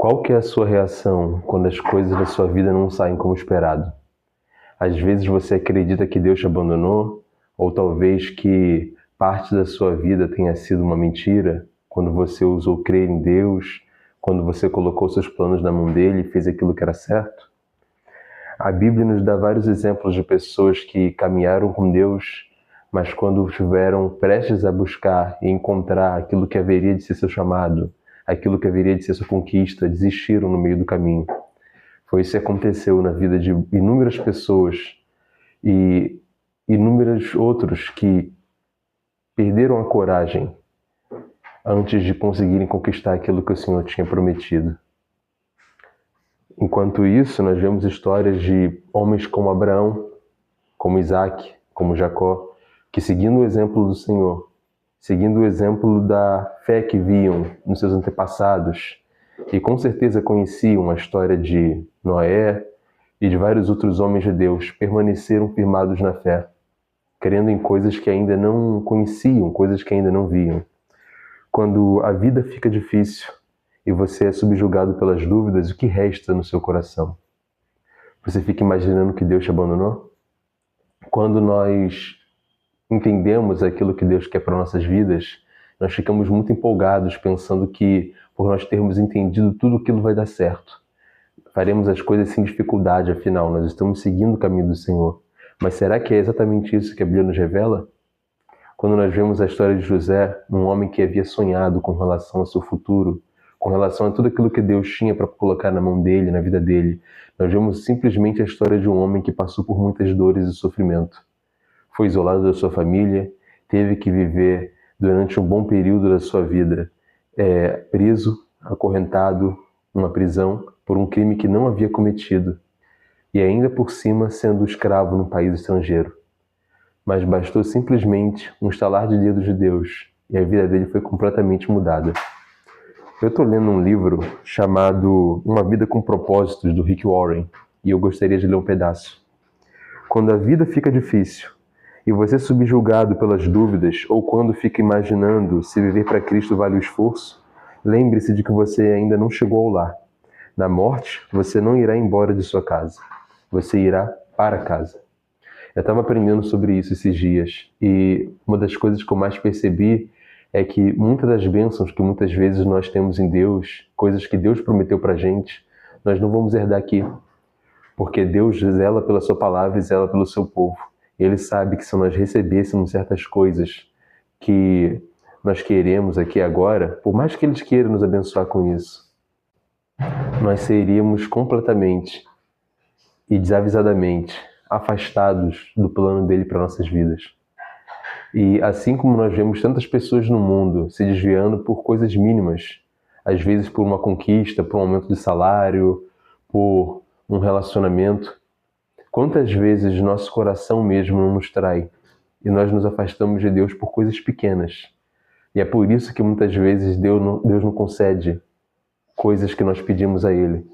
Qual que é a sua reação quando as coisas da sua vida não saem como esperado? Às vezes você acredita que Deus te abandonou, ou talvez que parte da sua vida tenha sido uma mentira, quando você ousou crer em Deus, quando você colocou seus planos na mão dele e fez aquilo que era certo. A Bíblia nos dá vários exemplos de pessoas que caminharam com Deus, mas quando estiveram prestes a buscar e encontrar aquilo que haveria de ser seu chamado, aquilo que haveria de ser sua conquista, desistiram no meio do caminho. Foi isso que aconteceu na vida de inúmeras pessoas e inúmeros outros que perderam a coragem antes de conseguirem conquistar aquilo que o Senhor tinha prometido. Enquanto isso, nós vemos histórias de homens como Abraão, como Isaac, como Jacó, que seguindo o exemplo do Senhor, seguindo o exemplo da fé que viam nos seus antepassados, e com certeza conheciam a história de Noé e de vários outros homens de Deus, permaneceram firmados na fé, crendo em coisas que ainda não conheciam, coisas que ainda não viam. Quando a vida fica difícil e você é subjugado pelas dúvidas, o que resta no seu coração? Você fica imaginando que Deus te abandonou? Quando nós entendemos aquilo que Deus quer para nossas vidas, nós ficamos muito empolgados pensando que, por nós termos entendido tudo aquilo vai dar certo. Faremos as coisas sem dificuldade, afinal, nós estamos seguindo o caminho do Senhor. Mas será que é exatamente isso que a Bíblia nos revela? Quando nós vemos a história de José, um homem que havia sonhado com relação ao seu futuro, com relação a tudo aquilo que Deus tinha para colocar na mão dele, na vida dele, nós vemos simplesmente a história de um homem que passou por muitas dores e sofrimento. Foi isolado da sua família, teve que viver durante um bom período da sua vida preso, acorrentado numa prisão por um crime que não havia cometido e ainda por cima sendo escravo num país estrangeiro. Mas bastou simplesmente um estalar de dedos de Deus e a vida dele foi completamente mudada. Eu estou lendo um livro chamado Uma Vida com Propósitos, do Rick Warren, e eu gostaria de ler um pedaço. Quando a vida fica difícil e você é subjugado pelas dúvidas, ou quando fica imaginando se viver para Cristo vale o esforço, lembre-se de que você ainda não chegou ao lar. Na morte, você não irá embora de sua casa. Você irá para casa. Eu estava aprendendo sobre isso esses dias, e uma das coisas que eu mais percebi é que muitas das bênçãos que muitas vezes nós temos em Deus, coisas que Deus prometeu pra gente, nós não vamos herdar aqui. Porque Deus zela pela sua palavra e zela pelo seu povo. Ele sabe que se nós recebêssemos certas coisas que nós queremos aqui agora, por mais que Ele queira nos abençoar com isso, nós seríamos completamente e desavisadamente afastados do plano dele para nossas vidas. E assim como nós vemos tantas pessoas no mundo se desviando por coisas mínimas, às vezes por uma conquista, por um aumento de salário, por um relacionamento, quantas vezes nosso coração mesmo não nos trai e nós nos afastamos de Deus por coisas pequenas. E é por isso que muitas vezes Deus não concede coisas que nós pedimos a Ele.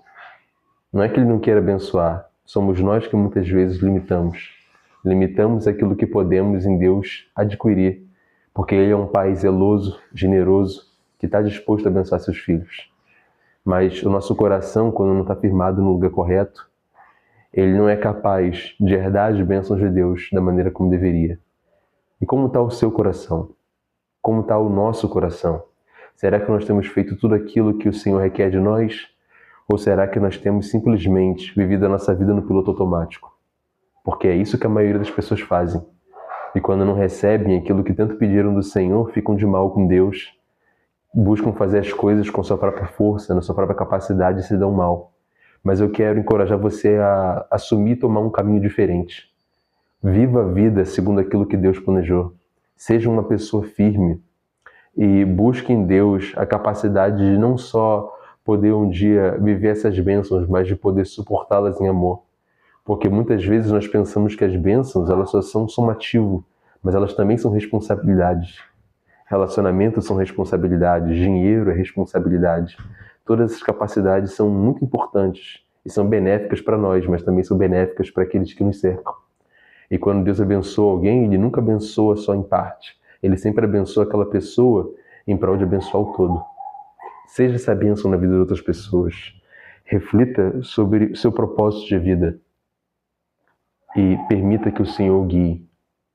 Não é que Ele não queira abençoar, somos nós que muitas vezes limitamos. Limitamos aquilo que podemos em Deus adquirir, porque Ele é um Pai zeloso, generoso, que está disposto a abençoar seus filhos. Mas o nosso coração, quando não está firmado no lugar correto, ele não é capaz de herdar as bênçãos de Deus da maneira como deveria. E como está o seu coração? Como está o nosso coração? Será que nós temos feito tudo aquilo que o Senhor requer de nós? Ou será que nós temos simplesmente vivido a nossa vida no piloto automático? Porque é isso que a maioria das pessoas fazem. E quando não recebem aquilo que tanto pediram do Senhor, ficam de mal com Deus, buscam fazer as coisas com sua própria força, na sua própria capacidade e se dão mal. Mas eu quero encorajar você a assumir e tomar um caminho diferente. Viva a vida segundo aquilo que Deus planejou. Seja uma pessoa firme e busque em Deus a capacidade de não só poder um dia viver essas bênçãos, mas de poder suportá-las em amor. Porque muitas vezes nós pensamos que as bênçãos elas só são somativo, mas elas também são responsabilidades. Relacionamentos são responsabilidades, dinheiro é responsabilidade. Todas essas capacidades são muito importantes e são benéficas para nós, mas também são benéficas para aqueles que nos cercam. E quando Deus abençoa alguém, Ele nunca abençoa só em parte. Ele sempre abençoa aquela pessoa em prol de abençoar o todo. Seja essa bênção na vida de outras pessoas. Reflita sobre o seu propósito de vida e permita que o Senhor guie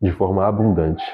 de forma abundante